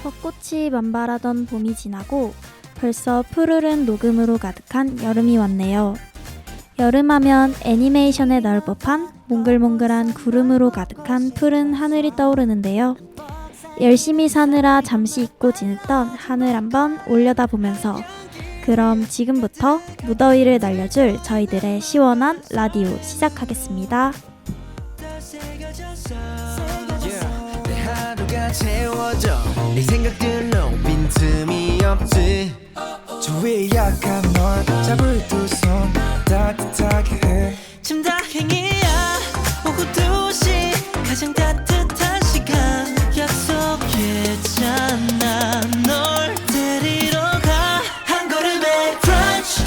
벚꽃이 만발하던 봄이 지나고 벌써 푸르른 녹음으로 가득한 여름이 왔네요. 여름하면 애니메이션에 나올 법한 몽글몽글한 구름으로 가득한 푸른 하늘이 떠오르는데요. 열심히 사느라 잠시 잊고 지냈던 하늘 한번 올려다보면서 그럼 지금부터 무더위를 날려줄 저희들의 시원한 라디오 시작하겠습니다. 내 하루가 채워져 네 생각들로 빈틈이 없지 주위에 약한 널 잡을 두 손 따뜻하게 해 지금 다행이야 오후 2시 가장 따뜻한 시간 약속했잖아 널 데리러 가 한 걸음에 crunch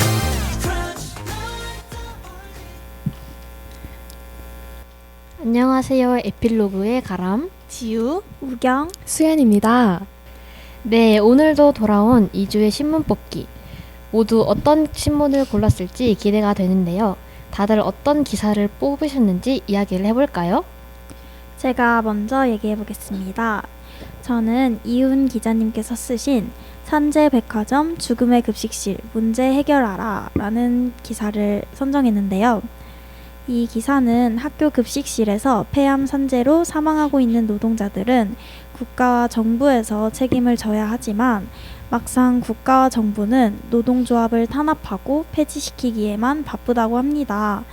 안녕하세요. 에필로그의 가람 지우, 우경, 수연입니다. 네, 오늘도 돌아온 2주의 신문 뽑기. 모두 어떤 신문을 골랐을지 기대가 되는데요. 다들 어떤 기사를 뽑으셨는지 이야기를 해볼까요? 제가 먼저 얘기해보겠습니다. 저는 이훈 기자님께서 쓰신 산재백화점 죽음의 급식실 문제 해결하라 라는 기사를 선정했는데요. 이 기사는 학교 급식실에서 폐암 산재로 사망하고 있는 노동자들은 국가와 정부에서 책임을 져야 하지만 막상 국가와 정부는 노동조합을 탄압하고 폐지시키기에만 바쁘다고 합니다.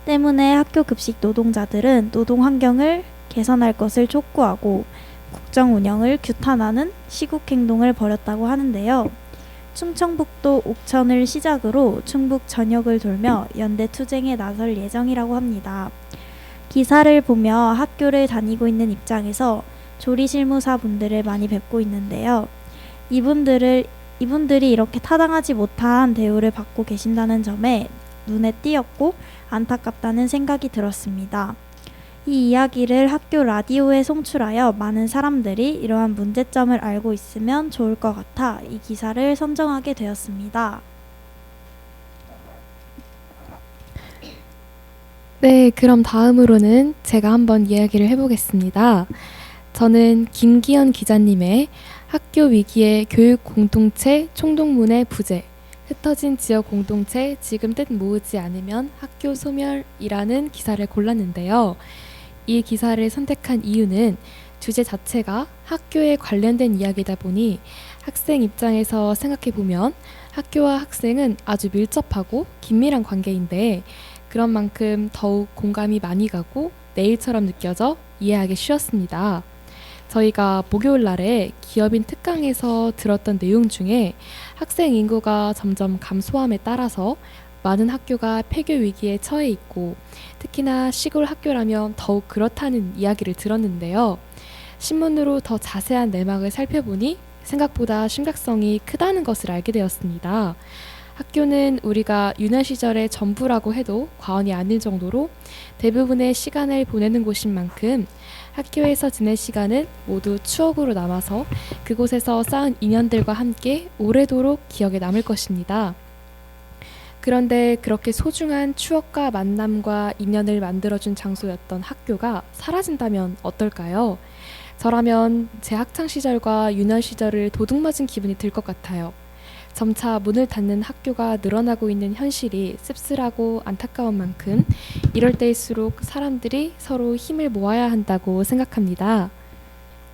때문에 학교 급식 노동자들은 노동 환경을 개선할 것을 촉구하고 국정 운영을 규탄하는 시국 행동을 벌였다고 하는데요. 충청북도 옥천을 시작으로 충북 전역을 돌며 연대 투쟁에 나설 예정이라고 합니다. 기사를 보며 학교를 다니고 있는 입장에서 조리실무사 분들을 많이 뵙고 있는데요. 이분들이 이렇게 타당하지 못한 대우를 받고 계신다는 점에 눈에 띄었고 안타깝다는 생각이 들었습니다. 이 이야기를 학교 라디오에 송출하여 많은 사람들이 이러한 문제점을 알고 있으면 좋을 것 같아 이 기사를 선정하게 되었습니다. 네, 그럼 다음으로는 제가 한번 이야기를 해보겠습니다. 저는 김기현 기자님의 학교 위기의 교육 공동체 총동문회 부제 흩어진 지역 공동체 지금 뜻 모으지 않으면 학교 소멸이라는 기사를 골랐는데요. 이 기사를 선택한 이유는 주제 자체가 학교에 관련된 이야기다 보니 학생 입장에서 생각해보면 학교와 학생은 아주 밀접하고 긴밀한 관계인데 그런 만큼 더욱 공감이 많이 가고 내일처럼 느껴져 이해하기 쉬웠습니다. 저희가 목요일 날에 기업인 특강에서 들었던 내용 중에 학생 인구가 점점 감소함에 따라서 많은 학교가 폐교 위기에 처해 있고 특히나 시골 학교라면 더욱 그렇다는 이야기를 들었는데요. 신문으로 더 자세한 내막을 살펴보니 생각보다 심각성이 크다는 것을 알게 되었습니다. 학교는 우리가 유년 시절의 전부라고 해도 과언이 아닐 정도로 대부분의 시간을 보내는 곳인 만큼 학교에서 지낸 시간은 모두 추억으로 남아서 그곳에서 쌓은 인연들과 함께 오래도록 기억에 남을 것입니다. 그런데 그렇게 소중한 추억과 만남과 인연을 만들어준 장소였던 학교가 사라진다면 어떨까요? 저라면 제 학창시절과 유년 시절을 도둑맞은 기분이 들 것 같아요. 점차 문을 닫는 학교가 늘어나고 있는 현실이 씁쓸하고 안타까운 만큼 이럴 때일수록 사람들이 서로 힘을 모아야 한다고 생각합니다.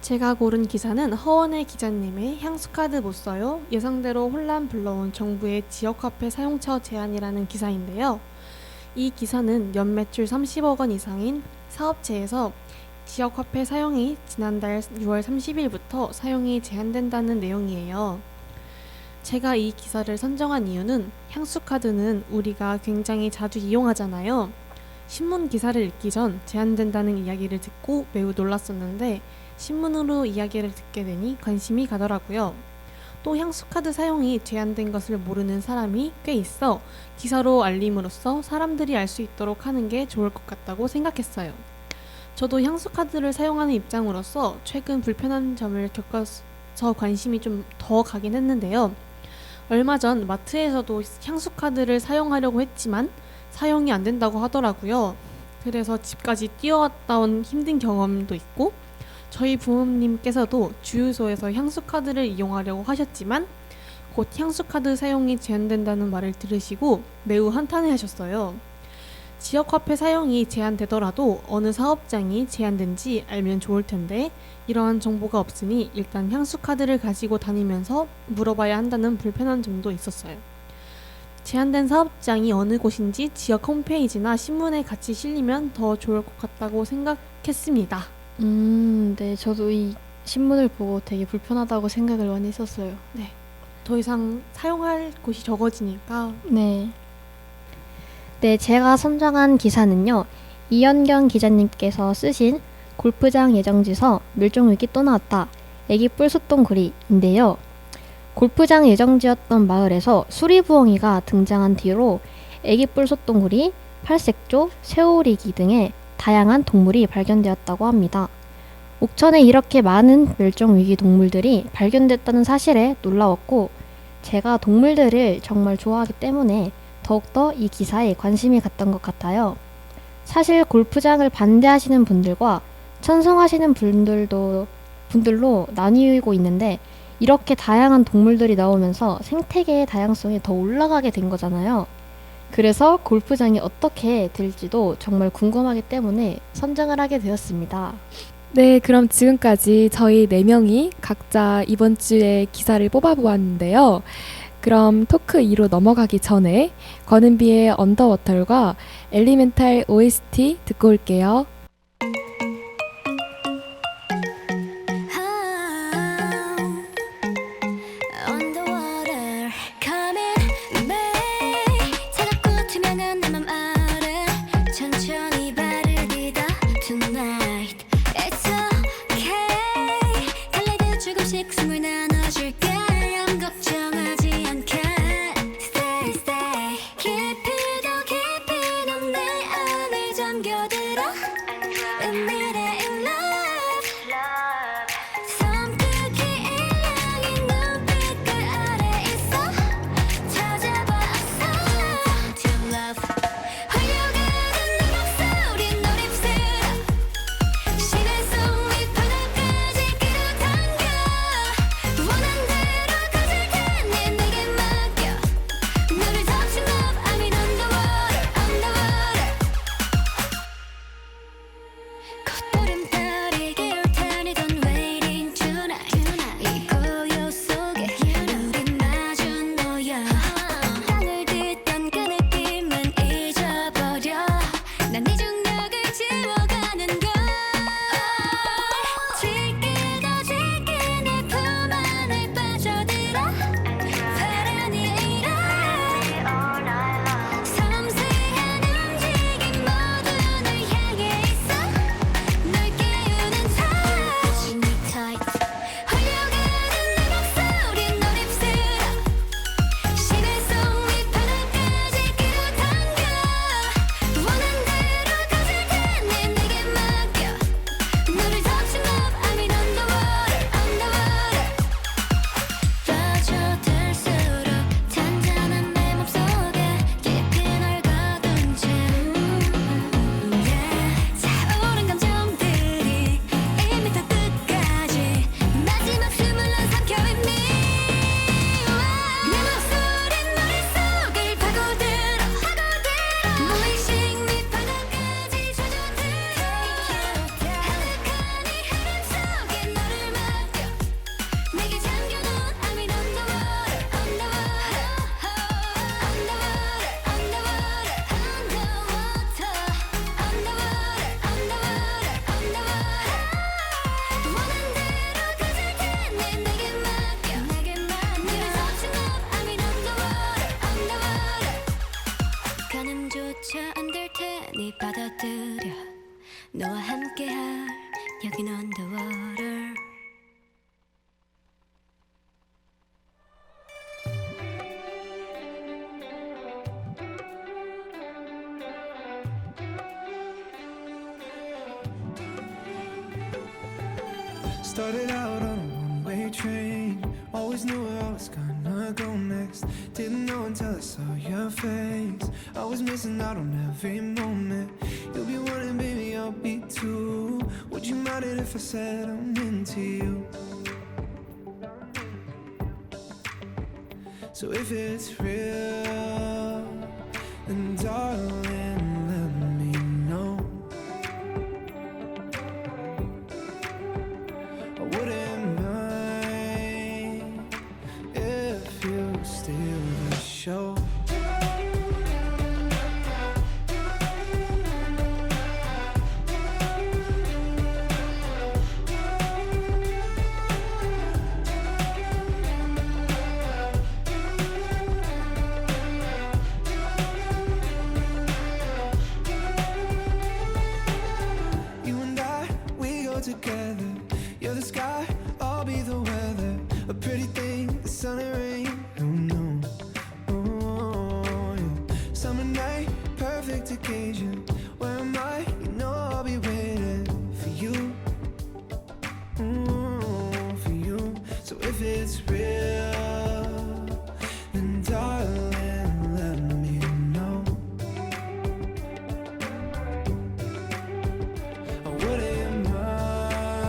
제가 고른 기사는 허원의 기자님의 향수카드 못 써요? 예상대로 혼란 불러온 정부의 지역화폐 사용처 제한이라는 기사인데요. 이 기사는 연매출 30억 원 이상인 사업체에서 지역화폐 사용이 지난달 6월 30일부터 사용이 제한된다는 내용이에요. 제가 이 기사를 선정한 이유는 향수카드는 우리가 굉장히 자주 이용하잖아요. 신문 기사를 읽기 전 제한된다는 이야기를 듣고 매우 놀랐었는데 신문으로 이야기를 듣게 되니 관심이 가더라고요. 또 향수카드 사용이 제한된 것을 모르는 사람이 꽤 있어 기사로 알림으로써 사람들이 알 수 있도록 하는 게 좋을 것 같다고 생각했어요. 저도 향수카드를 사용하는 입장으로서 최근 불편한 점을 겪어서 관심이 좀 더 가긴 했는데요. 얼마 전 마트에서도 향수 카드를 사용하려고 했지만 사용이 안 된다고 하더라고요. 그래서 집까지 뛰어왔다 온 힘든 경험도 있고, 저희 부모님께서도 주유소에서 향수 카드를 이용하려고 하셨지만 곧 향수 카드 사용이 제한된다는 말을 들으시고 매우 한탄해 하셨어요. 지역 화폐 사용이 제한되더라도 어느 사업장이 제한된지 알면 좋을 텐데 이러한 정보가 없으니 일단 향수 카드를 가지고 다니면서 물어봐야 한다는 불편한 점도 있었어요. 제한된 사업장이 어느 곳인지 지역 홈페이지나 신문에 같이 실리면 더 좋을 것 같다고 생각했습니다. 네, 저도 이 신문을 보고 되게 불편하다고 생각을 많이 했었어요. 더 이상 사용할 곳이 적어지니까. 네. 네, 제가 선정한 기사는요. 이현경 기자님께서 쓰신 골프장 예정지서 멸종위기 또 나왔다. 애기 뿔소똥구리인데요. 골프장 예정지였던 마을에서 수리부엉이가 등장한 뒤로 애기 뿔소똥구리, 팔색조, 새오리기 등의 다양한 동물이 발견되었다고 합니다. 옥천에 이렇게 많은 멸종위기 동물들이 발견됐다는 사실에 놀라웠고, 제가 동물들을 정말 좋아하기 때문에 더욱더 이 기사에 관심이 갔던 것 같아요. 사실 골프장을 반대하시는 분들과 찬성하시는 분들로 나뉘고 있는데, 이렇게 다양한 동물들이 나오면서 생태계의 다양성이 더 올라가게 된 거잖아요. 그래서 골프장이 어떻게 될지도 정말 궁금하기 때문에 선정을 하게 되었습니다. 네, 그럼 지금까지 저희 4명이 각자 이번 주에 기사를 뽑아보았는데요. 그럼 토크 2로 넘어가기 전에 권은비의 언더워터과 엘리멘탈 OST 듣고 올게요. Underwater, coming back. 차갑고 투명한 내 맘 아래 천천히 발을 디뎌 tonight. It's okay. 달래듯 조금씩 숨을 나눠줄게. 아무 걱정하지 않게. Stay, stay. 깊이 더 깊이 넌 내 안을 잠겨들어. 은밀해 in love. 섬뜩히 일렁인 눈빛 그 아래 있어. 찾아봤어. To love. 흘려가는 내 목소리 널 휩쓸어. 시간 속 밑바닥까지 끌어당겨. 원한 대로 가질 테니 내게 맡겨. 너를 touching up, I'm in underwater, underwater. 콧보름달이 기울 테니 don't waiting tonight. 이 고요 속에 우린 마주 놓여. 땅을 딛던 그 느낌은 잊어버려. 난 네 중력을 지워가는 걸. 짙게 더 짙게 내 품 안을 빠져들어. 파란이 일어. 섬세한 움직임 모두 널 향해 있어. 널 깨우는 touch me tight. 흘려가는 내 목소리 널 휩쓸어. 시간 속 밑바닥까지 끌어당겨. 원한 대로 가질 테니 내게 맡겨. 너를 touching up, I'm in underwater, underwater. 빠져들수록 잔잔한 내 맘속에 깊이 널 가둔 채 차오른 감정들이 이미 다 끝까지 마지막 숨을 난 삼켜 with me. 내 목소린 머릿속을 파고들어. 무의식 밑바닥까지 젖어들어. 아득한 이 흐름 속에 너를 맡겨. 내게 잠겨놓은 I'm in underwater, underwater, underwater, underwater, underwater, underwater, underwater, underwater. 원한 대로 가질 테니 내게 맡겨. 너를 touching up, I'm in underwater, underwater. 가늠조차 안 될 테니 받아들여. 너와 함께할 여긴 underwater. Started out on a one-way train, always Always knew where I was gonna go next. Didn't know until I saw your face. I was missing out on every moment. You'll be one and baby I'll be two. Would you mind it if I said I'm into you? So if it's real, then darling, let me know. I wouldn't mind if you steal the show. You and I, we go together. You're the sky, I'll be the weather. A pretty thing, the sun and rain. Oh no, oh yeah. Summer night, perfect occasion. Where am I? You know I'll be waiting for you. For you. So if it's real, then darling, let me know. I wouldn't mind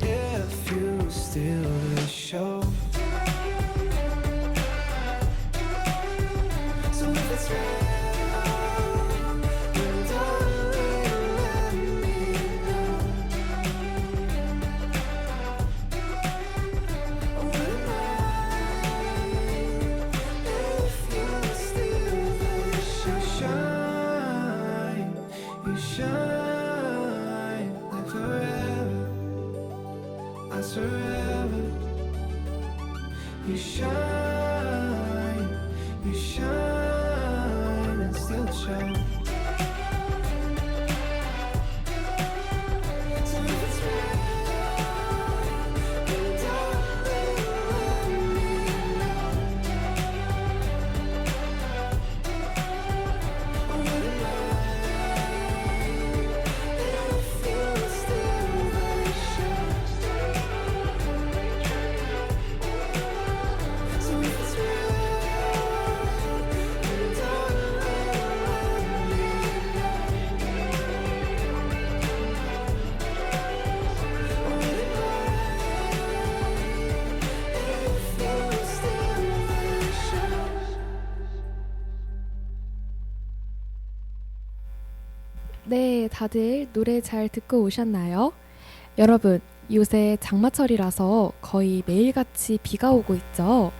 if you steal the show. So if it's real, then darling, let me know. I wouldn't mind if you steal the show. You shine like forever. I forever. You shine and still show. So if it's real, then darling, let me know. I wouldn't mind if you steal the show. So if it's real, then darling, let me know. I wouldn't mind if you steal the show. 네, 다들 노래 잘 듣고 오셨나요? 여러분, 요새 장마철이라서 거의 매일같이 비가 오고 있죠?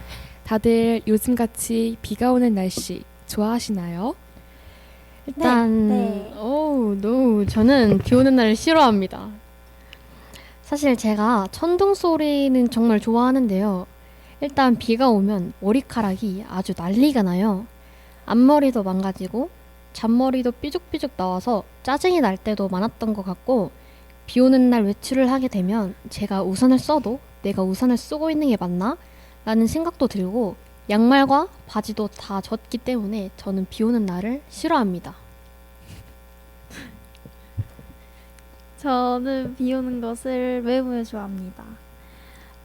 다들 요즘같이 비가 오는 날씨 좋아하시나요? 일단 네. 저는 비 오는 날을 싫어합니다. 사실 제가 천둥 소리는 정말 좋아하는데요. 일단 비가 오면 머리카락이 아주 난리가 나요. 앞머리도 망가지고 잔머리도 삐죽삐죽 나와서 짜증이 날 때도 많았던 것 같고, 비 오는 날 외출을 하게 되면 제가 우산을 써도 내가 우산을 쓰고 있는 게 맞나? 라는 생각도 들고, 양말과 바지도 다 젖기 때문에 저는 비 오는 날을 싫어합니다. 저는 비 오는 것을 매우 좋아합니다.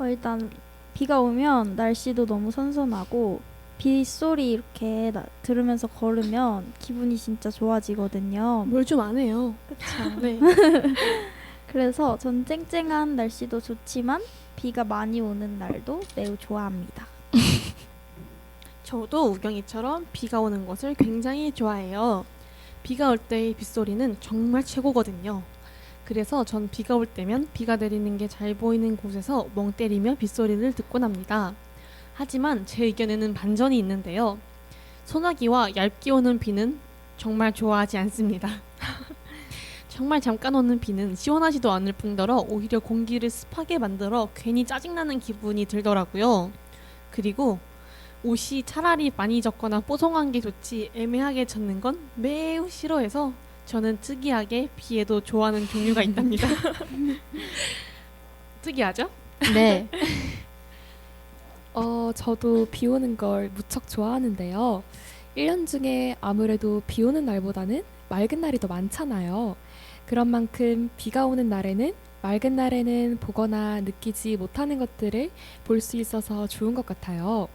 일단 비가 오면 날씨도 너무 선선하고 빗소리 이렇게 들으면서 걸으면 기분이 진짜 좋아지거든요. 뭘 좀 안 해요. 그쵸? 네. 그래서 전 쨍쨍한 날씨도 좋지만 비가 많이 오는 날도 매우 좋아합니다. 저도 우경이처럼 비가 오는 것을 굉장히 좋아해요. 비가 올 때의 빗소리는 정말 최고거든요. 그래서 전 비가 올 때면 비가 내리는 게 잘 보이는 곳에서 멍 때리며 빗소리를 듣곤 합니다. 하지만 제 의견에는 반전이 있는데요. 소나기와 얇게 오는 비는 정말 좋아하지 않습니다. 정말 잠깐 오는 비는 시원하지도 않을 뿐더러 오히려 공기를 습하게 만들어 괜히 짜증나는 기분이 들더라고요. 그리고 옷이 차라리 많이 젖거나 뽀송한 게 좋지 애매하게 젖는 건 매우 싫어해서 저는 특이하게 비에도 좋아하는 종류가 있답니다. 특이하죠? 네. 저도 비 오는 걸 무척 좋아하는데요. 1년 중에 아무래도 비 오는 날보다는 맑은 날이 더 많잖아요. 그런 만큼 비가 오는 날에는 맑은 날에는 보거나 느끼지 못하는 것들을 볼 수 있어서 좋은 것 같아요.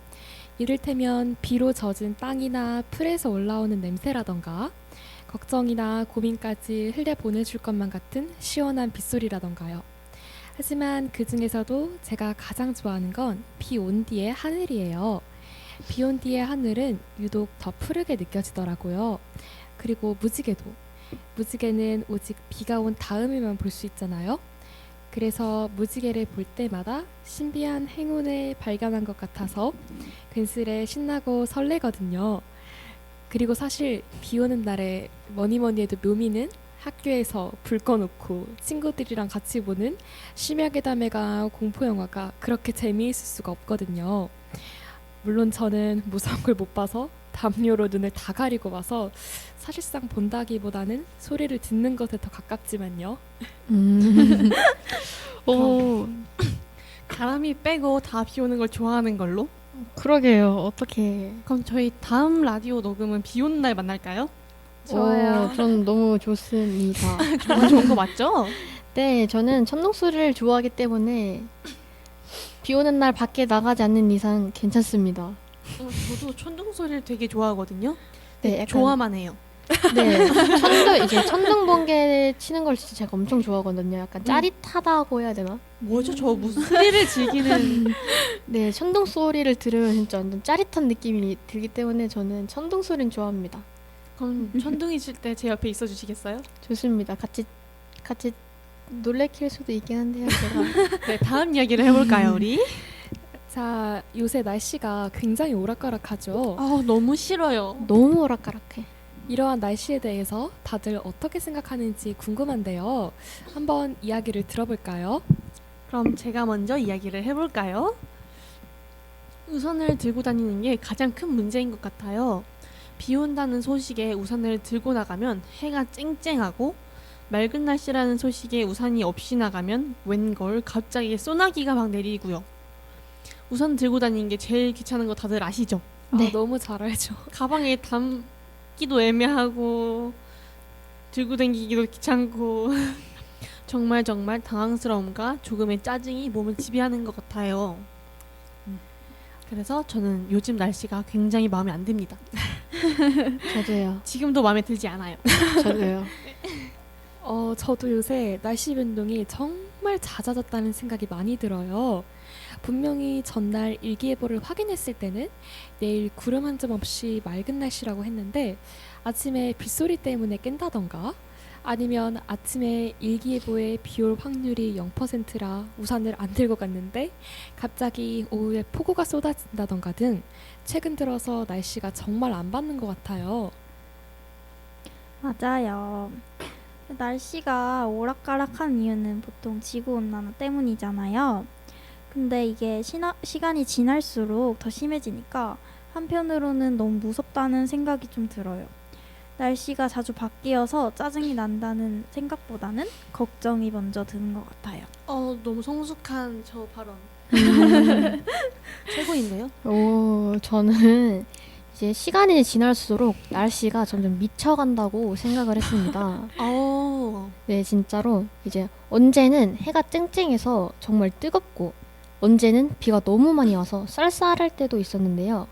이를테면 비로 젖은 땅이나 풀에서 올라오는 냄새라던가 걱정이나 고민까지 흘려보내줄 것만 같은 시원한 빗소리라던가요. 하지만 그 중에서도 제가 가장 좋아하는 건 비 온 뒤의 하늘이에요. 비 온 뒤의 하늘은 유독 더 푸르게 느껴지더라고요. 그리고 무지개는 오직 비가 온 다음에만 볼 수 있잖아요. 그래서 무지개를 볼 때마다 신비한 행운을 발견한 것 같아서 괜스레 신나고 설레거든요. 그리고 사실 비 오는 날에 뭐니 해도 묘미는 학교에서 불 꺼놓고 친구들이랑 같이 보는 심야괴담회가 공포영화가 그렇게 재미있을 수가 없거든요. 물론 저는 무서운 걸 못 봐서 담요로 눈을 다 가리고 봐서 사실상 본다기보다는 소리를 듣는 것에 더 가깝지만요. 오, 가람이 빼고 다 비 오는 걸 좋아하는 걸로? 그러게요. 어떻게? 그럼 저희 다음 라디오 녹음은 비 오는 날 만날까요? 좋아요. 전 너무 좋습니다. 정말 좋은 거 맞죠? 네, 저는 천둥 소리를 좋아하기 때문에 비 오는 날 밖에 나가지 않는 이상 괜찮습니다. 저도 천둥 소리를 되게 좋아하거든요. 네, 네, 약간- 좋아만 해요. 네, 천둥 번개 치는 걸 진짜 제가 엄청 좋아하거든요. 약간 짜릿하다고 해야 되나? 뭐죠? 저 무슨 스릴을 즐기는 네, 천둥 소리를 들으면 진짜 완전 짜릿한 느낌이 들기 때문에 저는 천둥 소리는 좋아합니다. 그럼 천둥이 칠 때 제 옆에 있어 주시겠어요? 좋습니다. 같이 놀래킬 수도 있긴 한데요, 제가. 네, 다음 이야기를 해볼까요, 우리? 자, 요새 날씨가 굉장히 오락가락하죠. 너무 싫어요. 너무 오락가락해. 이러한 날씨에 대해서 다들 어떻게 생각하는지 궁금한데요. 한번 이야기를 들어볼까요? 그럼 제가 먼저 이야기를 해볼까요? 우산을 들고 다니는 게 가장 큰 문제인 것 같아요. 비 온다는 소식에 우산을 들고 나가면 해가 쨍쨍하고 맑은 날씨라는 소식에 우산이 없이 나가면 웬걸 갑자기 소나기가 막 내리고요. 우산 들고 다니는 게 제일 귀찮은 거 다들 아시죠? 네. 너무 잘 알죠. 가방에 담기도 애매하고 들고 다니기도 귀찮고 정말 당황스러움과 조금의 짜증이 몸을 지배하는 것 같아요. 그래서 저는 요즘 날씨가 굉장히 마음에 안 듭니다. 저도요. 지금도 마음에 들지 않아요. 저도요. 저도 요새 날씨 변동이 정말 잦아졌다는 생각이 많이 들어요. 분명히 전날 일기예보를 확인했을 때는 내일 구름 한 점 없이 맑은 날씨라고 했는데 아침에 빗소리 때문에 깬다던가 아니면 아침에 일기예보에 비 올 확률이 0%라 우산을 안 들고 갔는데 갑자기 오후에 폭우가 쏟아진다던가 등 최근 들어서 날씨가 정말 안 받는 것 같아요. 맞아요. 날씨가 오락가락한 이유는 보통 지구온난화 때문이잖아요. 근데 이게 시간이 지날수록 더 심해지니까 한편으로는 너무 무섭다는 생각이 좀 들어요. 날씨가 자주 바뀌어서 짜증이 난다는 생각보다는 걱정이 먼저 드는 것 같아요. 너무 성숙한 저 발언. 최고인데요? 저는 이제 시간이 지날수록 날씨가 점점 미쳐간다고 생각을 했습니다. 네, 진짜로 이제 언제는 해가 쨍쨍해서 정말 뜨겁고 언제는 비가 너무 많이 와서 쌀쌀할 때도 있었는데요.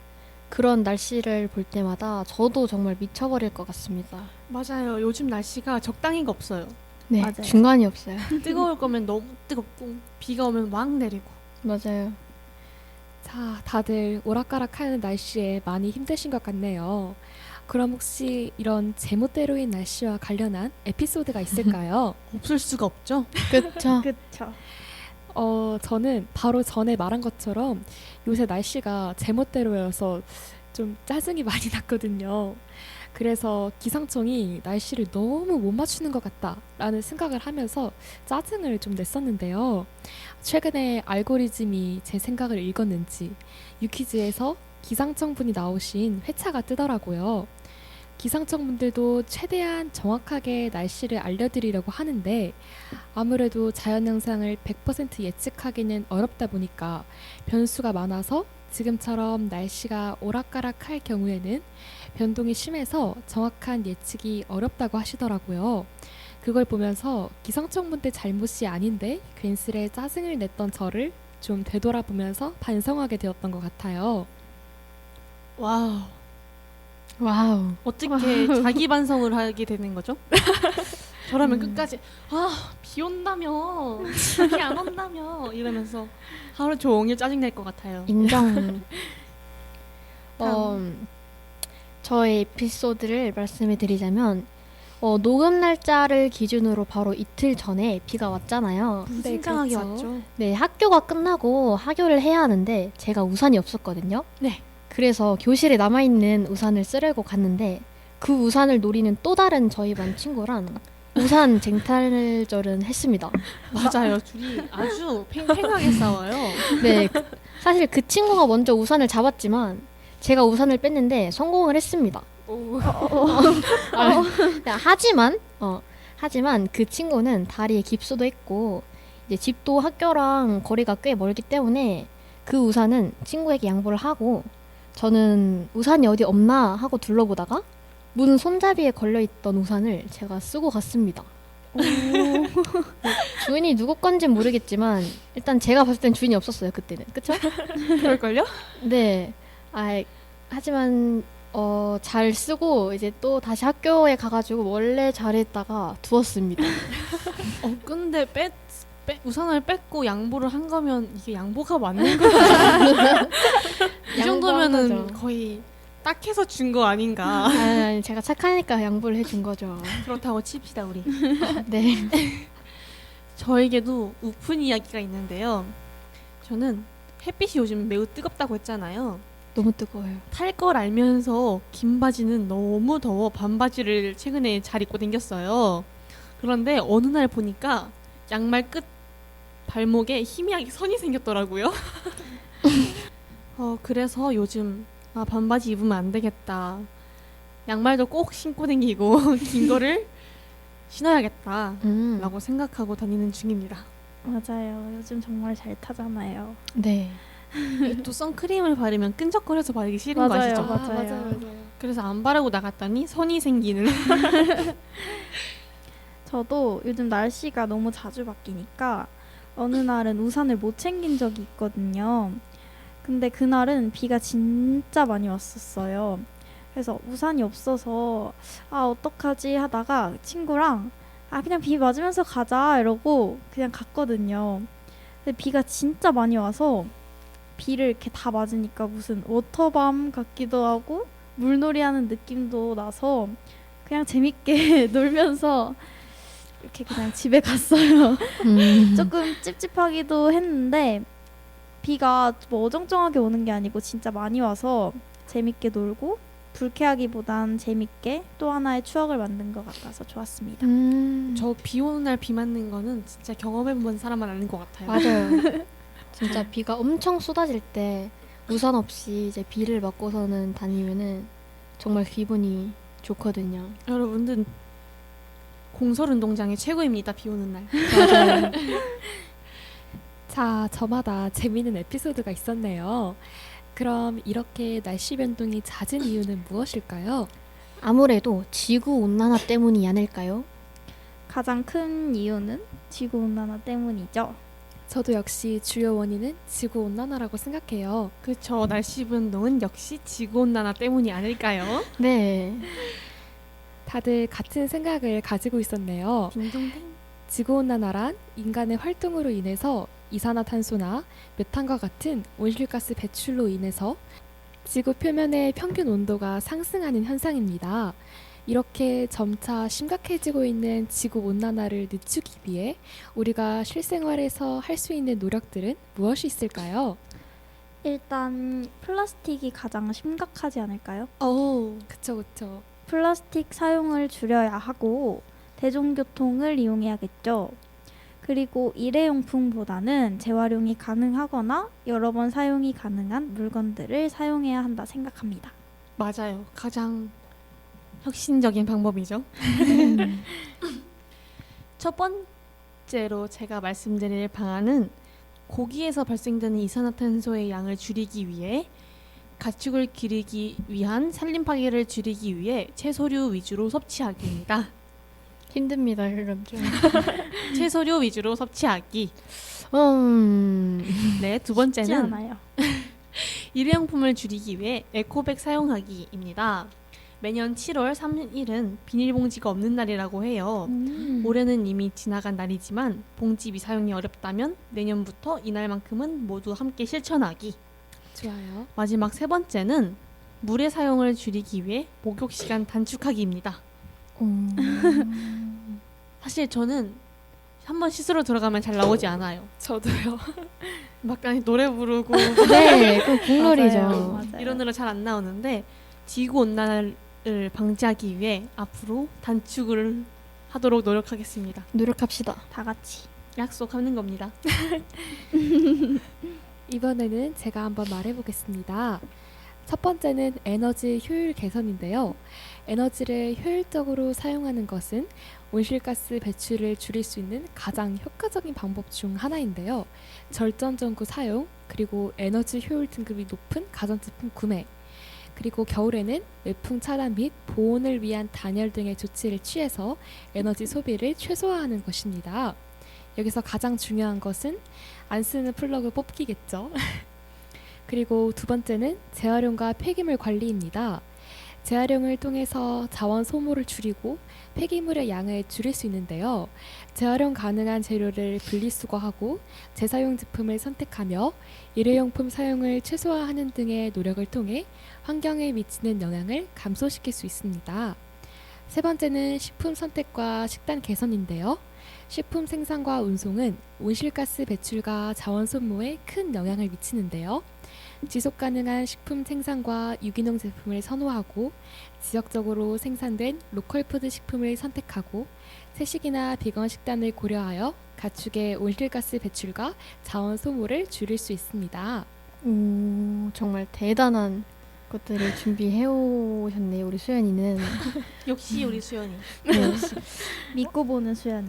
그런 날씨를 볼 때마다 저도 정말 미쳐버릴 것 같습니다. 맞아요. 요즘 날씨가 적당히가 없어요. 네, 맞아요. 중간이 없어요. 뜨거울 거면 너무 뜨겁고 비가 오면 막 내리고. 맞아요. 자, 다들 오락가락하는 날씨에 많이 힘드신 것 같네요. 그럼 혹시 이런 제멋대로인 날씨와 관련한 에피소드가 있을까요? 없을 수가 없죠. 그쵸? 그쵸. 저는 바로 전에 말한 것처럼 요새 날씨가 제멋대로여서 좀 짜증이 많이 났거든요. 그래서 기상청이 날씨를 너무 못 맞추는 것 같다라는 생각을 하면서 짜증을 좀 냈었는데요. 최근에 알고리즘이 제 생각을 읽었는지 유퀴즈에서 기상청 분이 나오신 회차가 뜨더라고요. 기상청 분들도 최대한 정확하게 날씨를 알려드리려고 하는데 아무래도 자연현상을 100% 예측하기는 어렵다 보니까 변수가 많아서 지금처럼 날씨가 오락가락할 경우에는 변동이 심해서 정확한 예측이 어렵다고 하시더라고요. 그걸 보면서 기상청문 때 잘못이 아닌데 괜스레 짜증을 냈던 저를 좀 되돌아보면서 반성하게 되었던 것 같아요. 와우. 와우. 어떻게 자기 반성을 하게 되는 거죠? 저라면 끝까지 비 온다며 비 안 온다며 이러면서 하루 종일 짜증 낼 것 같아요. 인정. 저의 에피소드를 말씀해 드리자면 녹음 날짜를 기준으로 바로 이틀 전에 비가 왔잖아요. 불신장하게 그렇죠. 왔죠. 네, 학교가 끝나고 하교를 해야 하는데 제가 우산이 없었거든요. 네. 그래서 교실에 남아있는 우산을 쓰려고 갔는데 그 우산을 노리는 또 다른 저희 반 친구랑 우산 쟁탈전을 했습니다. 맞아요. 둘이 아주 팽팽하게 싸워요. 네, 사실 그 친구가 먼저 우산을 잡았지만 제가 우산을 뺐는데 성공을 했습니다. 하지만 그 친구는 다리에 깁스도 했고 이제 집도 학교랑 거리가 꽤 멀기 때문에 그 우산은 친구에게 양보를 하고 저는 우산이 어디 없나 하고 둘러보다가 문 손잡이에 걸려있던 우산을 제가 쓰고 갔습니다. 주인이 누구 건진 모르겠지만 일단 제가 봤을 땐 주인이 없었어요 그때는. 그쵸? 그럴걸요? 네. 하지만 잘 쓰고 이제 또 다시 학교에 가가지고 원래 자리에다가 두었습니다. 근데 우산을 뺏고 양보를 한 거면 이게 양보가 맞는 거예요. 이 정도면은 양보한 거죠. 거의 딱해서 준 거 아닌가. 아니, 제가 착하니까 양보를 해준 거죠. 그렇다고 칩시다 우리. 네. 저에게도 우픈 이야기가 있는데요. 저는 햇빛이 요즘 매우 뜨겁다고 했잖아요. 너무 뜨거워요. 탈 걸 알면서 긴 바지는 너무 더워 반바지를 최근에 잘 입고 댕겼어요. 그런데 어느 날 보니까 양말 끝 발목에 희미하게 선이 생겼더라고요. 그래서 요즘 반바지 입으면 안 되겠다. 양말도 꼭 신고 댕기고 긴 거를 신어야겠다 라고 생각하고 다니는 중입니다. 맞아요. 요즘 정말 잘 타잖아요. 네. 또 선크림을 바르면 끈적거려서 바르기 싫은 거 아시죠? 맞아요. 그래서 안 바르고 나갔더니 선이 생기는. 저도 요즘 날씨가 너무 자주 바뀌니까 어느 날은 우산을 못 챙긴 적이 있거든요. 근데 그날은 비가 진짜 많이 왔었어요. 그래서 우산이 없어서 어떡하지 하다가 친구랑 그냥 비 맞으면서 가자 이러고 그냥 갔거든요. 근데 비가 진짜 많이 와서 비를 이렇게 다 맞으니까 무슨 워터밤 같기도 하고 물놀이 하는 느낌도 나서 그냥 재밌게 놀면서 이렇게 그냥 집에 갔어요. 조금 찝찝하기도 했는데 비가 뭐 어정쩡하게 오는 게 아니고 진짜 많이 와서 재밌게 놀고 불쾌하기보단 재밌게 또 하나의 추억을 만든 것 같아서 좋았습니다. 저 비 오는 날 비 맞는 거는 진짜 경험해본 사람만 아는 것 같아요. 맞아요. 진짜 비가 엄청 쏟아질 때 우산 없이 이제 비를 맞고서는 다니면은 정말 기분이 좋거든요. 여러분들 공설운동장이 최고입니다. 비 오는 날. 맞아요. 자, 저마다 재미있는 에피소드가 있었네요. 그럼 이렇게 날씨 변동이 잦은 이유는 무엇일까요? 아무래도 지구 온난화 때문이 아닐까요? 가장 큰 이유는 지구온난화 때문이죠. 저도 역시 주요 원인은 지구온난화라고 생각해요. 그쵸. 날씨 변동은 역시 지구온난화 때문이 아닐까요? 네. 다들 같은 생각을 가지고 있었네요. 딩동댕. 지구온난화란 인간의 활동으로 인해서 이산화탄소나 메탄과 같은 온실가스 배출로 인해서 지구 표면의 평균 온도가 상승하는 현상입니다. 이렇게 점차 심각해지고 있는 지구온난화를 늦추기 위해 우리가 실생활에서 할 수 있는 노력들은 무엇이 있을까요? 일단 플라스틱이 가장 심각하지 않을까요? 그쵸, 그쵸. 플라스틱 사용을 줄여야 하고 대중교통을 이용해야겠죠. 그리고 일회용품보다는 재활용이 가능하거나 여러 번 사용이 가능한 물건들을 사용해야 한다 생각합니다. 맞아요. 가장 혁신적인 방법이죠. 첫 번째로 제가 말씀드릴 방안은 고기에서 발생되는 이산화탄소의 양을 줄이기 위해 가축을 기르기 위한 산림 파괴를 줄이기 위해 채소류 위주로 섭취하기입니다. 힘듭니다. 이건 좀. 채소류 위주로 섭취하기. 네, 두 쉽지 번째는 않아요. 일회용품을 줄이기 위해 에코백 사용하기입니다. 매년 7월 3일은 비닐봉지가 없는 날이라고 해요. 올해는 이미 지나간 날이지만 봉지 미사용이 어렵다면 내년부터 이날만큼은 모두 함께 실천하기. 좋아요. 마지막 세 번째는 물의 사용을 줄이기 위해 목욕 시간 단축하기입니다. 사실 저는 한번 씻으러 들어가면 잘 나오지 않아요. 저도요. 막 노래 부르고 네, 그 국룰이죠. 맞아요. 이러느라 잘 안 나오는데 지구 온난화를 방지하기 위해 앞으로 단축을 하도록 노력하겠습니다. 노력합시다. 다 같이. 약속하는 겁니다. 이번에는 제가 한번 말해보겠습니다. 첫 번째는 에너지 효율 개선인데요. 에너지를 효율적으로 사용하는 것은 온실가스 배출을 줄일 수 있는 가장 효과적인 방법 중 하나인데요. 절전전구 사용, 그리고 에너지 효율 등급이 높은 가전제품 구매, 그리고 겨울에는 외풍 차단 및 보온을 위한 단열 등의 조치를 취해서 에너지 소비를 최소화하는 것입니다. 여기서 가장 중요한 것은 안 쓰는 플러그 뽑기겠죠. 그리고 두 번째는 재활용과 폐기물 관리입니다. 재활용을 통해서 자원 소모를 줄이고 폐기물의 양을 줄일 수 있는데요. 재활용 가능한 재료를 분리수거하고 재사용 제품을 선택하며 일회용품 사용을 최소화하는 등의 노력을 통해 환경에 미치는 영향을 감소시킬 수 있습니다. 세 번째는 식품 선택과 식단 개선인데요. 식품 생산과 운송은 온실가스 배출과 자원 소모에 큰 영향을 미치는데요. 지속 가능한 식품 생산과 유기농 제품을 선호하고 지역적으로 생산된 로컬 푸드 식품을 선택하고 채식이나 비건 식단을 고려하여 가축의 온실가스 배출과 자원 소모를 줄일 수 있습니다. 오, 정말 대단한 것들을 준비해 오셨네요, 우리 수연이는. 역시 우리 수연이. 믿고 보는 수연이.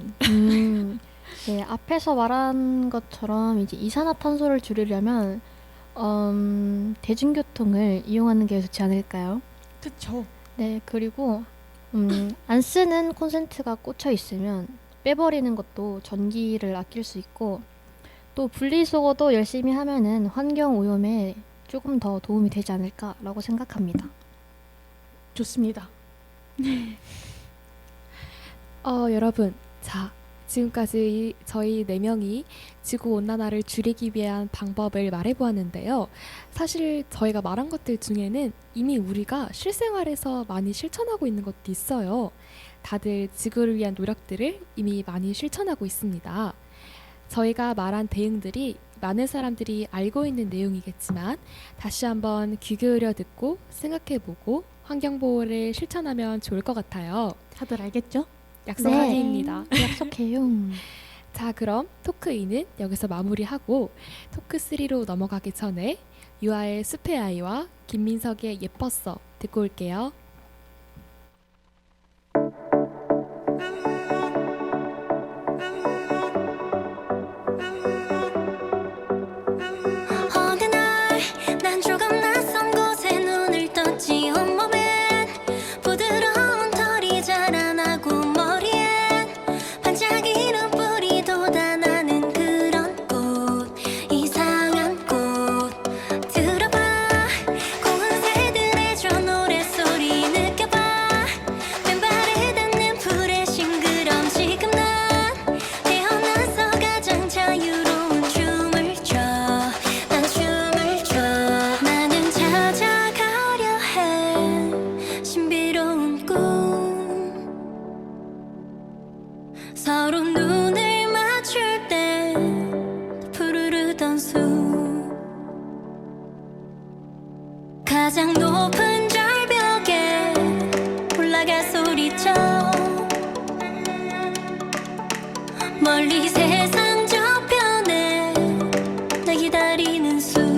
네, 앞에서 말한 것처럼 이제 이산화탄소를 줄이려면 대중교통을 이용하는 게 좋지 않을까요? 그쵸. 네, 그리고 안 쓰는 콘센트가 꽂혀 있으면 빼버리는 것도 전기를 아낄 수 있고, 또 분리수거도 열심히 하면은 환경 오염에 조금 더 도움이 되지 않을까라고 생각합니다. 좋습니다. 여러분, 자, 지금까지 저희 4명이 지구온난화를 줄이기 위한 방법을 말해보았는데요. 사실 저희가 말한 것들 중에는 이미 우리가 실생활에서 많이 실천하고 있는 것도 있어요. 다들 지구를 위한 노력들을 이미 많이 실천하고 있습니다. 저희가 말한 대응들이 많은 사람들이 알고 있는 내용이겠지만 다시 한번 귀 기울여 듣고 생각해보고 환경보호를 실천하면 좋을 것 같아요. 다들 알겠죠? 약속하기입니다. 약속해요. 자, 그럼 토크 2는 여기서 마무리하고 토크 3로 넘어가기 전에 유아의 숲의 아이와 김민석의 예뻤어 듣고 올게요. 어느 날 난 조금 낯선 곳에 눈을 떴지. 온몸엔 부드러운 털이 자라나고 머리엔 반짝이는 뿔이 돋아나는 그런 꽃, 이상한 꽃. 들어봐, 고운 새들의 저 노랫소리 느껴봐. 맨발에 닿는 풀의 싱그럼. 지금 난 태어나서 가장 자유로운 춤을 춰. 난 춤을 춰. 나는 찾아가려 해 신비로운 꿈. 서로 눈을 맞출 때 푸르르던 숲. 가장 높은 절벽에 올라가 소리쳐. 멀리 세상 저편에 나 기다리는 숲.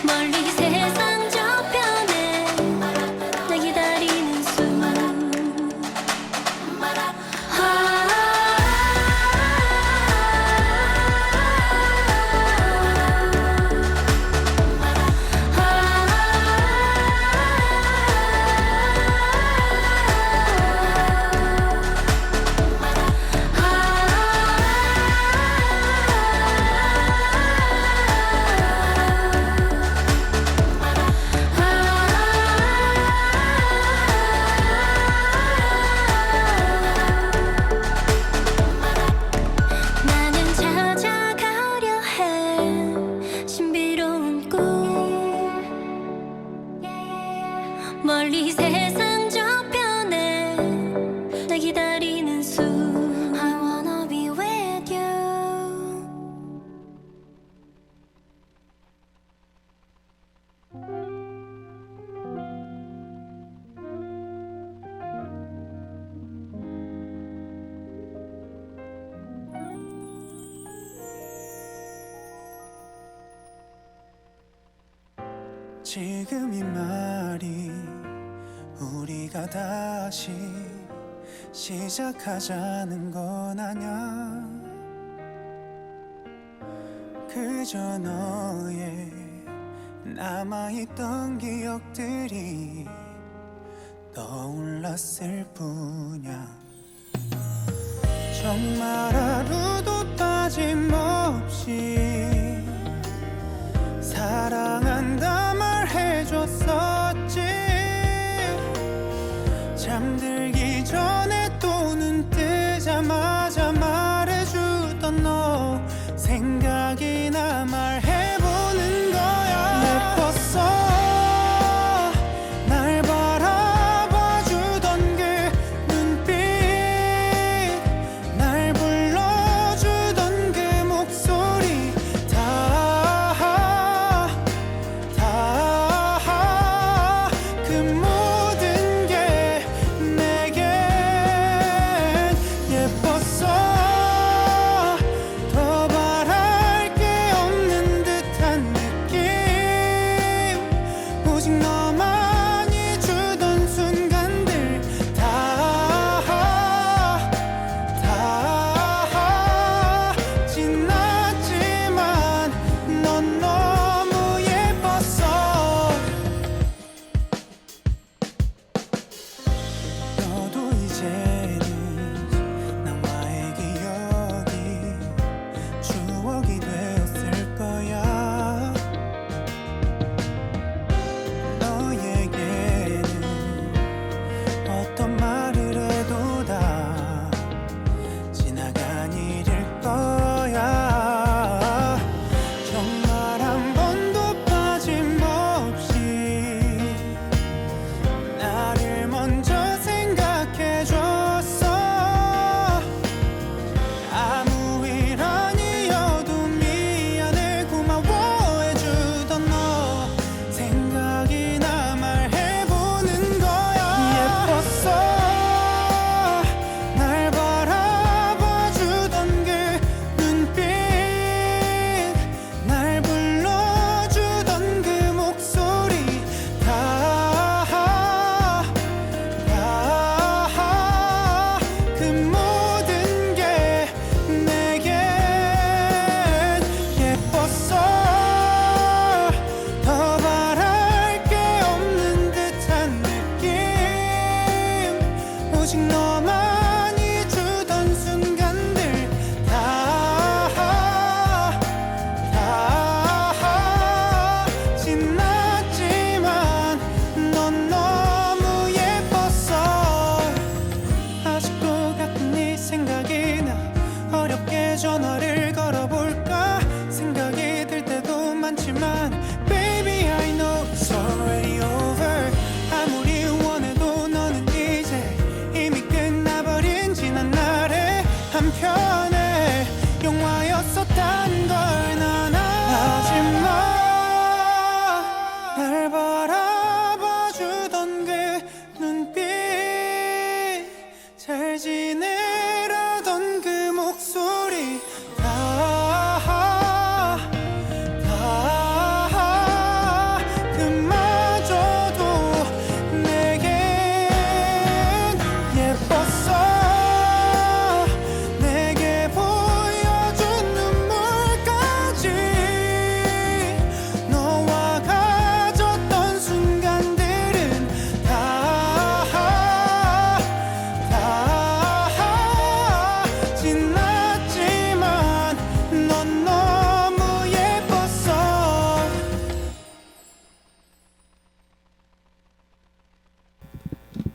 멀리 세상 저편에 날 기다리는 나는 찾아가려 해 신비로운 꿈 멀리 세상 저편에 날 기다리는 숨 I wanna be with you 지금 이 말이 우리가 다시 시작하자는 건 아냐. 그저 너의 남아있던 기억들이 떠올랐을 뿐이야. 정말 하루도 빠짐없이 사랑한다 말해줬었지. 잠들기 전에 또 눈 뜨자마자 말해주던 너 생각이나 말해보는 거야. 예뻤어 날 바라봐주던 그 눈빛 날 불러주던 그 목소리 다 그 모든 게 내게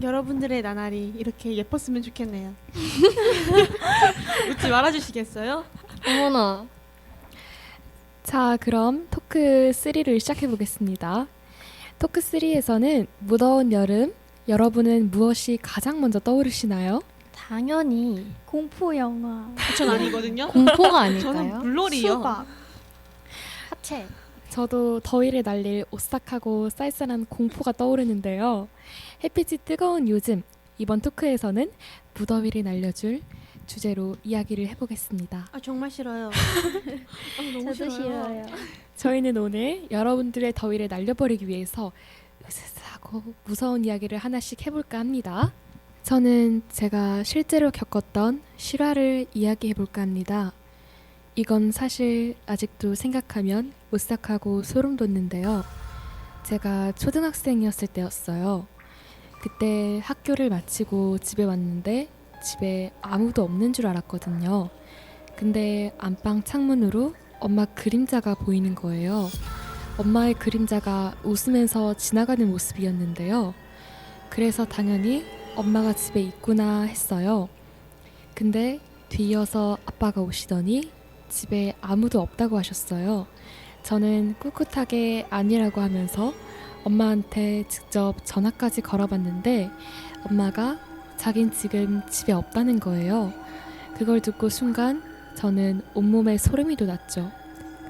여러분들의 나날이 이렇게 예뻤으면 좋겠네요. 웃지 말아주시겠어요? 어머나. 자, 그럼 토크 3를 시작해 보겠습니다. 토크 3에서는 무더운 여름, 여러분은 무엇이 가장 먼저 떠오르시나요? 당연히 공포 영화. 전 아니거든요. 공포가 저는 아닐까요? 물놀이요. 수박. 하체. 저도 더위를 날릴 오싹하고 쌀쌀한 공포가 떠오르는데요. 햇빛이 뜨거운 요즘, 이번 토크에서는 무더위를 날려줄 주제로 이야기를 해보겠습니다. 아 정말 싫어요. 너무 저도 싫어요. 저희는 오늘 여러분들의 더위를 날려버리기 위해서 으스스하고 무서운 이야기를 하나씩 해볼까 합니다. 저는 제가 실제로 겪었던 실화를 이야기해볼까 합니다. 이건 사실 아직도 생각하면 오싹하고 소름 돋는데요. 제가 초등학생이었을 때였어요. 그때 학교를 마치고 집에 왔는데 집에 아무도 없는 줄 알았거든요. 근데 안방 창문으로 엄마 그림자가 보이는 거예요. 엄마의 그림자가 웃으면서 지나가는 모습이었는데요. 그래서 당연히 엄마가 집에 있구나 했어요. 근데 뒤이어서 아빠가 오시더니 집에 아무도 없다고 하셨어요. 저는 꿋꿋하게 아니라고 하면서 엄마한테 직접 전화까지 걸어봤는데 엄마가 자긴 지금 집에 없다는 거예요. 그걸 듣고 순간 저는 온몸에 소름이 돋았죠.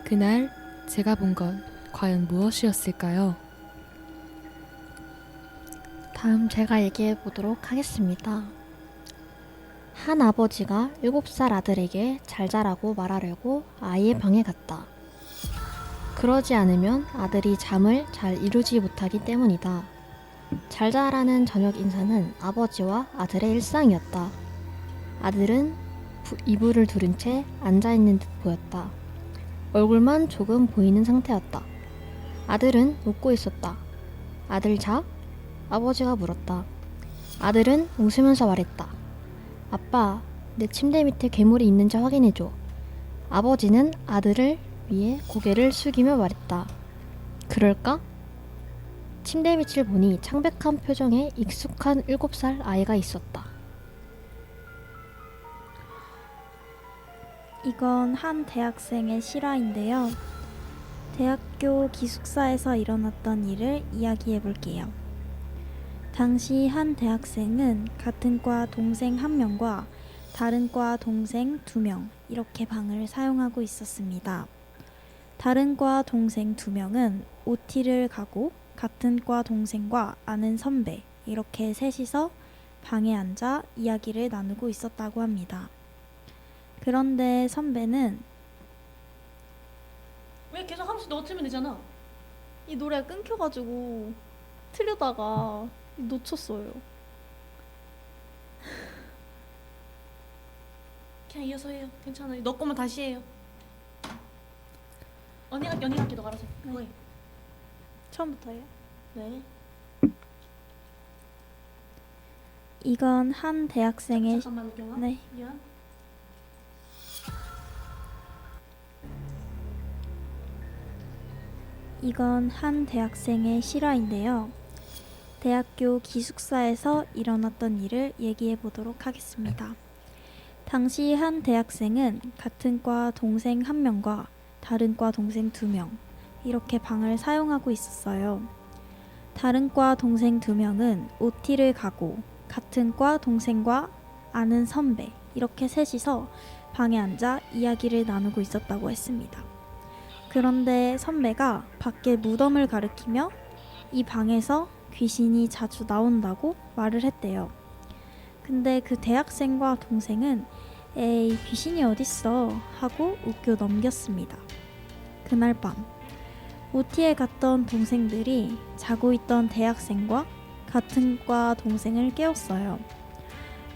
그날 제가 본 건 과연 무엇이었을까요? 다음 제가 얘기해 보도록 하겠습니다. 한 아버지가 7살 아들에게 잘 자라고 말하려고 아이의 방에 갔다. 그러지 않으면 아들이 잠을 잘 이루지 못하기 때문이다. 잘 자라는 저녁 인사는 아버지와 아들의 일상이었다. 아들은 이불을 두른 채 앉아있는 듯 보였다. 얼굴만 조금 보이는 상태였다. 아들은 웃고 있었다. 아들 자? 아버지가 물었다. 아들은 웃으면서 말했다. 아빠, 내 침대 밑에 괴물이 있는지 확인해줘. 아버지는 아들을 위해 고개를 숙이며 말했다. 그럴까? 침대 밑을 보니 창백한 표정에 익숙한 7살 아이가 있었다. 이건 한 대학생의 실화인데요. 대학교 기숙사에서 일어났던 일을 이야기해 볼게요. 당시 한 대학생은 같은 과 동생 1명과 다른 과 동생 2명 이렇게 방을 사용하고 있었습니다. 다른 과 동생 2명은 OT를 가고 같은 과 동생과 아는 선배 이렇게 셋이서 방에 앉아 이야기를 나누고 있었다고 합니다. 그런데 선배는 왜 계속 함수 넣어치면 되잖아. 이 노래가 끊겨가지고 틀려다가 놓쳤어요. 그냥 이어서 해요. 괜찮아요. 너 거면 다시 해요. 언니가 할게. 너가 알아서. 그거 해. 처음부터요? 네. 이건 한 대학생의 잠깐만 경아. 네. 미안. 이건 한 대학생의 실화인데요. 대학교 기숙사에서 일어났던 일을 얘기해 보도록 하겠습니다. 당시 한 대학생은 같은 과 동생 1명과 다른 과 동생 2명 이렇게 방을 사용하고 있었어요. 다른 과 동생 2명은 OT를 가고 같은 과 동생과 아는 선배 이렇게 셋이서 방에 앉아 이야기를 나누고 있었다고 했습니다. 그런데 선배가 밖에 무덤을 가리키며 이 방에서 귀신이 자주 나온다고 말을 했대요. 근데 그 대학생과 동생은 에이 귀신이 어딨어 하고 웃겨 넘겼습니다. 그날 밤 OT에 갔던 동생들이 자고 있던 대학생과 같은 과 동생을 깨웠어요.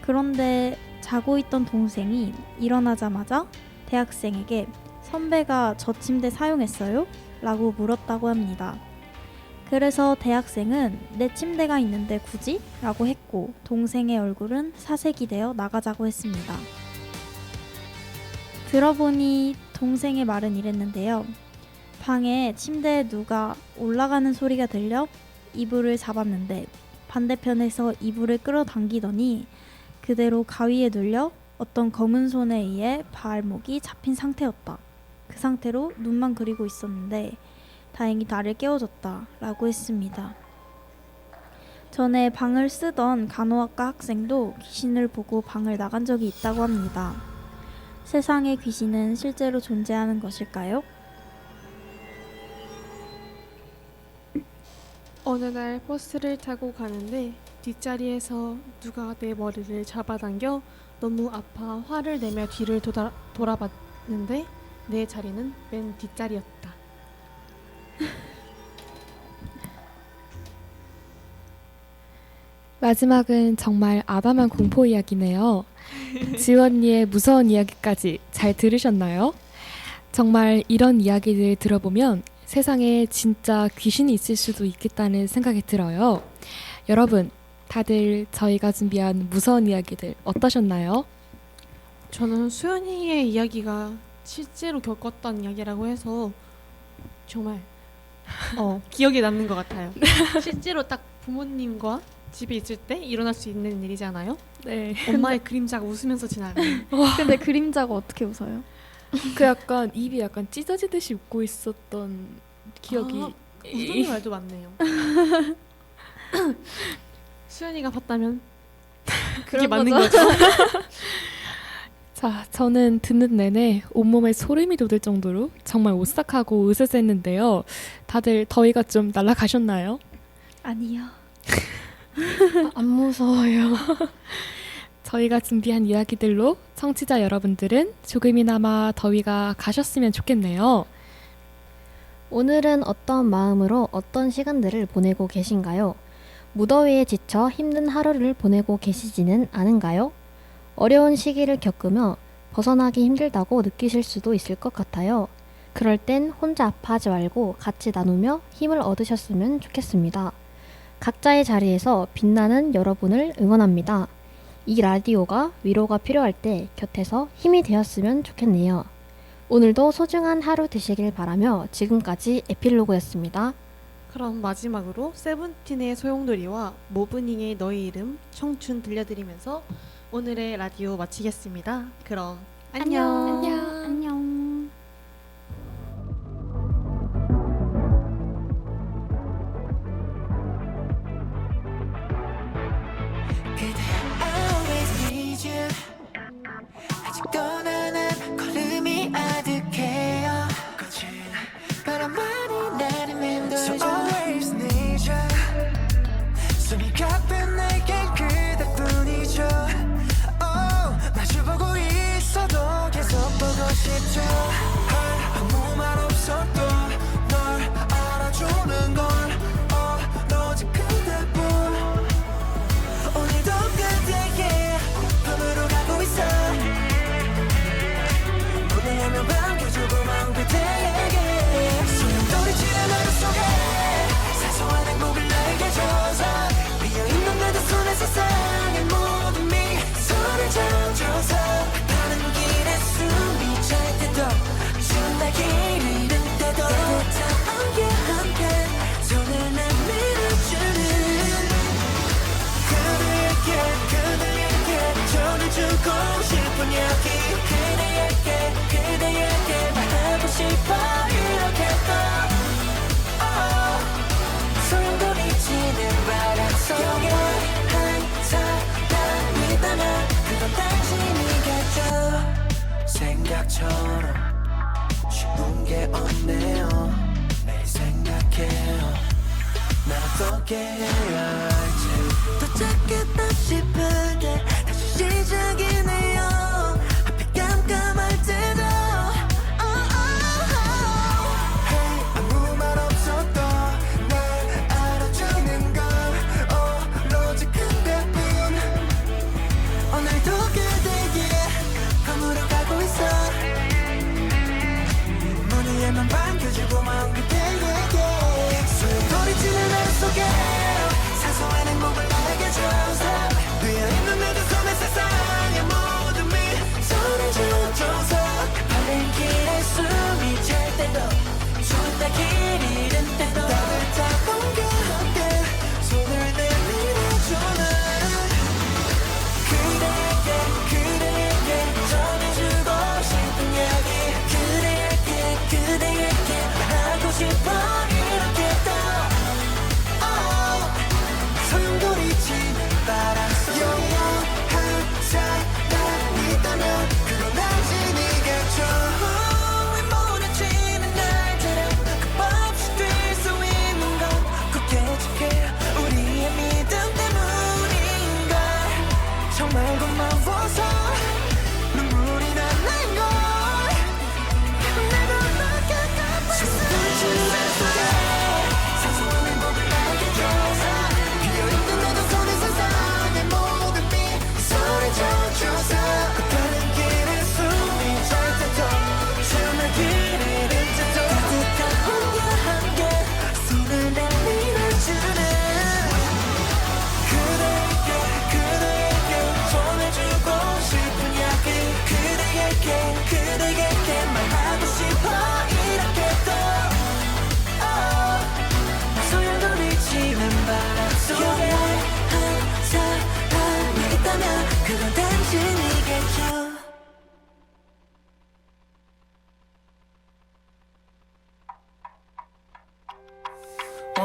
그런데 자고 있던 동생이 일어나자마자 대학생에게 선배가 저 침대 사용했어요? 라고 물었다고 합니다. 그래서 대학생은 내 침대가 있는데 굳이? 라고 했고 동생의 얼굴은 사색이 되어 나가자고 했습니다. 들어보니 동생의 말은 이랬는데요. 방에 침대에 누가 올라가는 소리가 들려 이불을 잡았는데 반대편에서 이불을 끌어당기더니 그대로 가위에 눌려 어떤 검은 손에 의해 발목이 잡힌 상태였다. 그 상태로 눈만 그리고 있었는데 다행히 나를 깨워줬다 라고 했습니다. 전에 방을 쓰던 간호학과 학생도 귀신을 보고 방을 나간 적이 있다고 합니다. 세상에 귀신은 실제로 존재하는 것일까요? 어느 날 버스를 타고 가는데 뒷자리에서 누가 내 머리를 잡아당겨 너무 아파 화를 내며 뒤를 돌아봤는데 내 자리는 맨 뒷자리였다. 마지막은 정말 아담한 공포 이야기네요. 지원이의 무서운 이야기까지 잘 들으셨나요? 정말 이런 이야기들 들어보면 세상에 진짜 귀신이 있을 수도 있겠다는 생각이 들어요. 여러분, 다들 저희가 준비한 무서운 이야기들 어떠셨나요? 저는 수연이의 이야기가 실제로 겪었던 이야기라고 해서 정말 기억에 남는 것 같아요. 실제로 딱 부모님과 집에 있을 때 일어날 수 있는 일이잖아요. 네. 엄마의 그림자가 웃으면서 지나가요. 근데 그림자가 어떻게 웃어요? 그 약간 입이 약간 찢어지듯이 웃고 있었던 기억이. 웃는 말도 많네요. 수연이가 봤다면 그게 맞는 거죠. 자, 저는 듣는 내내 온몸에 소름이 돋을 정도로 정말 오싹하고 으스스했는데요. 다들 더위가 좀 날아가셨나요? 아니요. 안 무서워요. 저희가 준비한 이야기들로 청취자 여러분들은 조금이나마 더위가 가셨으면 좋겠네요. 오늘은 어떤 마음으로 어떤 시간들을 보내고 계신가요? 무더위에 지쳐 힘든 하루를 보내고 계시지는 않은가요? 어려운 시기를 겪으며 벗어나기 힘들다고 느끼실 수도 있을 것 같아요. 그럴 땐 혼자 아파하지 말고 같이 나누며 힘을 얻으셨으면 좋겠습니다. 각자의 자리에서 빛나는 여러분을 응원합니다. 이 라디오가 위로가 필요할 때 곁에서 힘이 되었으면 좋겠네요. 오늘도 소중한 하루 되시길 바라며 지금까지 에필로그였습니다. 그럼 마지막으로 세븐틴의 소용돌이와 모브닝의 너의 이름 청춘 들려드리면서 오늘의 라디오 마치겠습니다. 그럼 안녕. 안녕. always need you 아직 떠나는 걸음이 아득해요 거친 바람만이 나를 맴돌죠 So always need you 숨이 가쁜 내게 그대뿐이죠 oh, 마주보고 있어도 계속 보고 싶죠 아무 말 없어도 널 알아주는 걸 오로지 그대뿐 오늘도 그대의 밤으로 가고 있어 무대하며 반겨주고 먼 그대에게 소용돌이치는 하루 속에 사소한 행복을 나에게 줘서 비어있는 그대 손에 세상의 모든 미소를 잠줘서 가는 길에 숨이 찰 때도 전화기를 잃은 때도 따뜻한 함께 손을 내밀어주는 그대에게 전해주고 싶은 이야기 그대에게 말하고 싶어 이렇게 또 소용돌이치는 바람 속에 항상 날 믿어나 그건 당신이겠죠 생각처럼 쉬운 게 없네요 매일 생각해요 난 어떻게 해야 할지 더 찾겠다 싶을 때 다시 시작이네요 앞이 깜깜할 때도 Hey 아무 말 없어도 날 알아주는 걸 오로지 그대뿐 오늘도 그대의 밤으로 가고 있어 무늬에만 반겨주고 먼 그대에게 소용돌이치는 하루 속에 사소한 행복을 나에게 줘서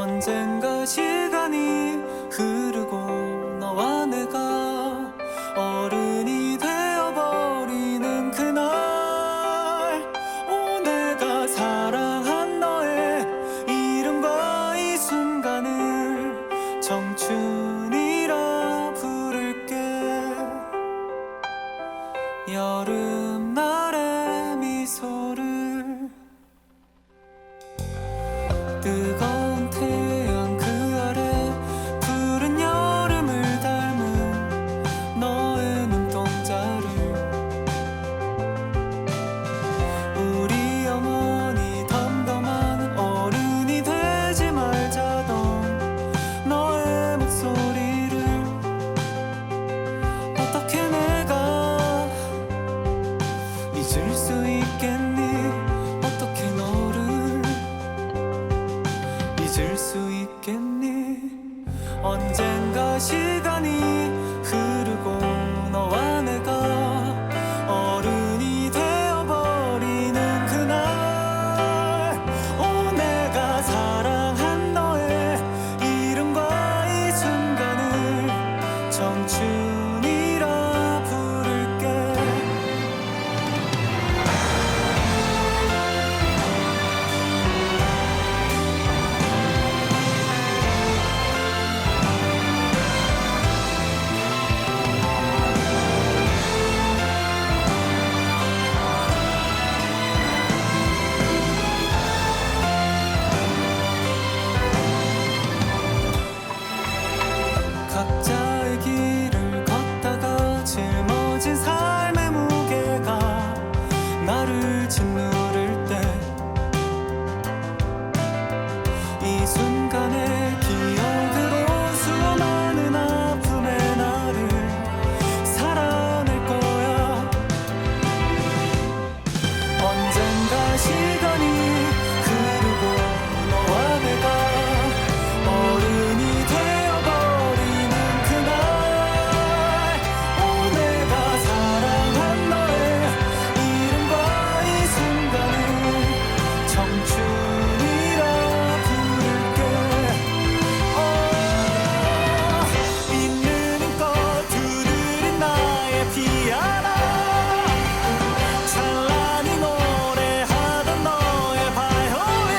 언젠가 시간이 흐르고 너와 내가 어른이 되어버리는 그날 내가 사랑한 너의 이름과 이 순간을 청춘이라 부를게. 여름날의 미소를 뜨거운 태양 그 아래 푸른 여름을 닮은 너의 눈동자를 우리 영원히 덤덤한 어른이 되지 말자던 너의 목소리를 어떻게 내가 잊을 수 있겠니. 어떻게 너를 잊을 수 있겠니. 언젠가 시간이 흐르고 너와 내가 어른이 되어버리는 그날 내가 사랑한 너의 이름과 이 순간을 청춘이라 부를게. 각자의 길을 걷다가 짊어진 삶의 무게가 나를 짓누를 때 이 순간의 기억으로 수많은 아픔의 나를 살아낼 거야. 언젠가 시간이 흐르고 너와 내가 어른이 되어버리는 그날 내가 사랑한 너의 이름과 이 순간을 청춘이라 부를게. 있는 힘껏 두드린 나의 피아노 찬란히 노래하던 너의 바이올린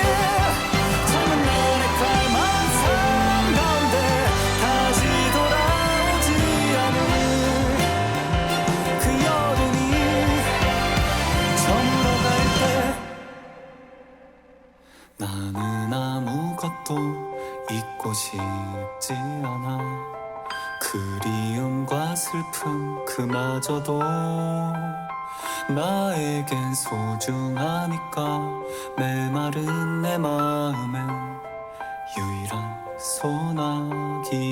젊은 날의 클라이막스 가운데 다시 돌아오지 않을 그 여름이 저물어갈 때 나는 아무것도 잊고 싶지 않아. 그리움과 슬픔 그마저도 나에겐 소중하니까. 메마른 내 마음엔 유일한 소나기니까.